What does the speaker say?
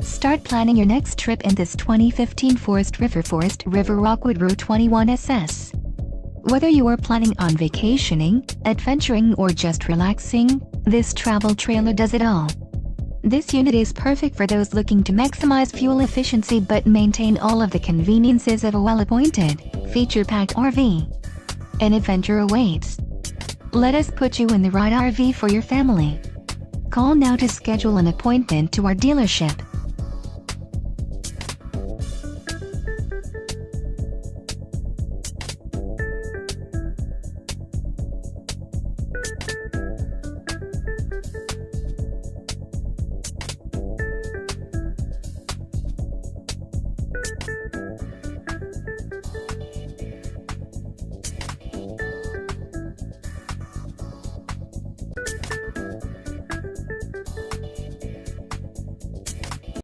Start planning your next trip in this 2015 Forest River Rockwood Roo 21SS. Whether you are planning on vacationing, adventuring or just relaxing, this travel trailer does it all. This unit is perfect for those looking to maximize fuel efficiency but maintain all of the conveniences of a well-appointed, feature-packed RV. An adventure awaits. Let us put you in the right RV for your family. Call now to schedule an appointment to our dealership.